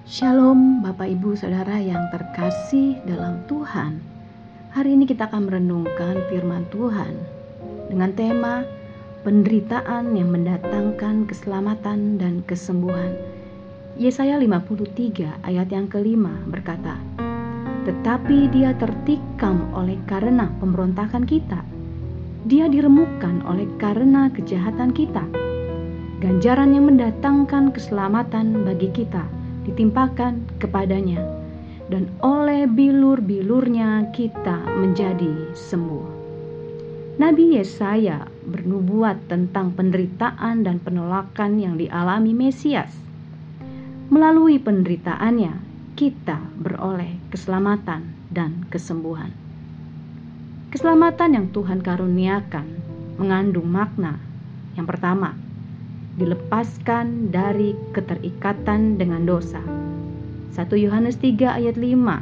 Shalom Bapak Ibu Saudara yang terkasih dalam Tuhan. Hari ini kita akan merenungkan firman Tuhan dengan tema penderitaan yang mendatangkan keselamatan dan kesembuhan. Yesaya 53 ayat yang kelima berkata, "Tetapi dia tertikam oleh karena pemberontakan kita, dia diremukkan oleh karena kejahatan kita. Ganjaran yang mendatangkan keselamatan bagi kita ditimpakan kepadanya, dan oleh bilur-bilurnya kita menjadi sembuh." Nabi Yesaya bernubuat tentang penderitaan dan penolakan yang dialami Mesias. Melalui penderitaannya, kita beroleh keselamatan dan kesembuhan. Keselamatan yang Tuhan karuniakan mengandung makna. Yang pertama, dilepaskan dari keterikatan dengan dosa. 1 Yohanes 3 ayat 5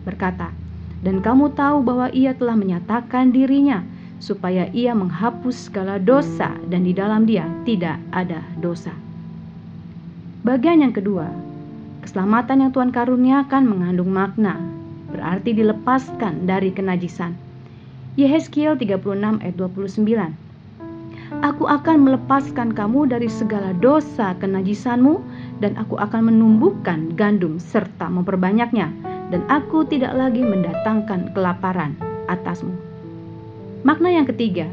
berkata, "Dan kamu tahu bahwa ia telah menyatakan dirinya supaya ia menghapus segala dosa, dan di dalam dia tidak ada dosa." Bagian yang kedua, keselamatan yang Tuhan karuniakan mengandung makna, berarti dilepaskan dari kenajisan. Yehezkiel 36 ayat 29, "Aku akan melepaskan kamu dari segala dosa kenajisanmu, dan aku akan menumbuhkan gandum serta memperbanyaknya, dan aku tidak lagi mendatangkan kelaparan atasmu." Makna yang ketiga,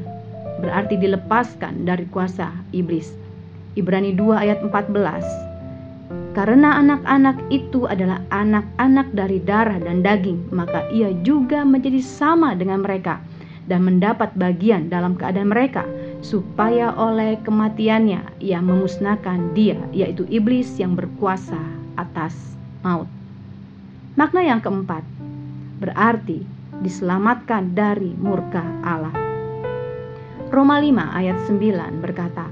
berarti dilepaskan dari kuasa iblis. Ibrani 2 ayat 14, "Karena anak-anak itu adalah anak-anak dari darah dan daging, maka ia juga menjadi sama dengan mereka dan mendapat bagian dalam keadaan mereka, supaya oleh kematiannya ia memusnahkan dia, yaitu iblis yang berkuasa atas maut." Makna yang keempat, berarti diselamatkan dari murka Allah. Roma 5 ayat 9 berkata,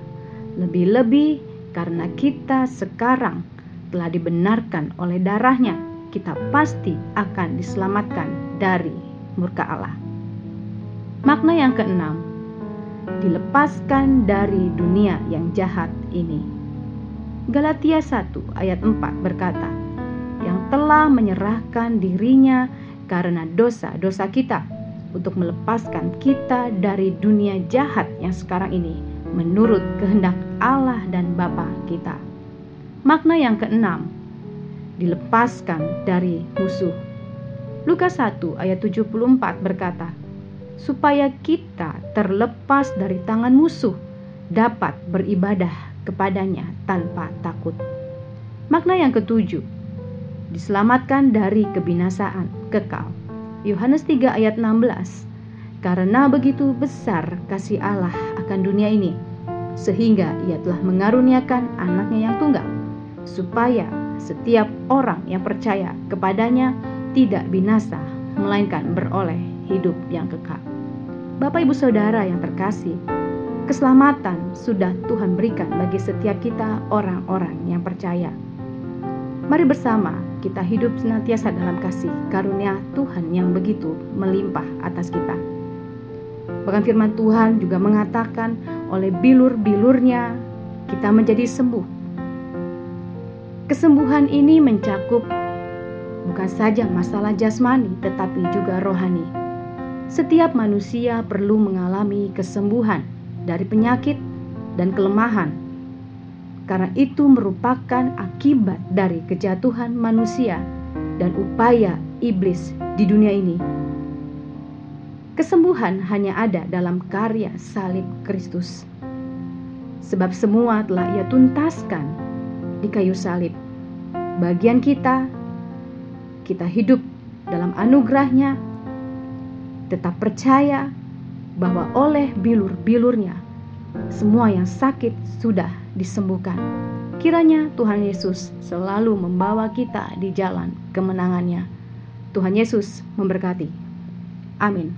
"Lebih-lebih karena kita sekarang telah dibenarkan oleh darahnya, kita pasti akan diselamatkan dari murka Allah." Makna yang keenam, dilepaskan dari dunia yang jahat ini. Galatia 1 ayat 4 berkata, "Yang telah menyerahkan dirinya karena dosa-dosa kita, untuk melepaskan kita dari dunia jahat yang sekarang ini, menurut kehendak Allah dan Bapa kita." Makna yang keenam, dilepaskan dari musuh. Lukas 1 ayat 74 berkata, "Supaya kita terlepas dari tangan musuh, dapat beribadah kepadanya tanpa takut." Makna yang ketujuh, diselamatkan dari kebinasaan kekal. Yohanes 3 ayat 16, "Karena begitu besar kasih Allah akan dunia ini, sehingga ia telah mengaruniakan anaknya yang tunggal, supaya setiap orang yang percaya kepadanya tidak binasa, melainkan beroleh hidup yang kekal." Bapak Ibu Saudara yang terkasih, keselamatan sudah Tuhan berikan bagi setiap kita orang-orang yang percaya. Mari bersama kita hidup senantiasa dalam kasih karunia Tuhan yang begitu melimpah atas kita. Bahkan firman Tuhan juga mengatakan, oleh bilur-bilurnya kita menjadi sembuh. Kesembuhan ini mencakup bukan saja masalah jasmani, tetapi juga rohani. Setiap manusia perlu mengalami kesembuhan dari penyakit dan kelemahan, karena itu merupakan akibat dari kejatuhan manusia dan upaya iblis di dunia ini. Kesembuhan hanya ada dalam karya salib Kristus, sebab semua telah Ia tuntaskan di kayu salib. Bagian kita hidup dalam anugerah-Nya, tetap percaya bahwa oleh bilur-bilurnya semua yang sakit sudah disembuhkan. Kiranya Tuhan Yesus selalu membawa kita di jalan kemenangannya. Tuhan Yesus memberkati. Amin.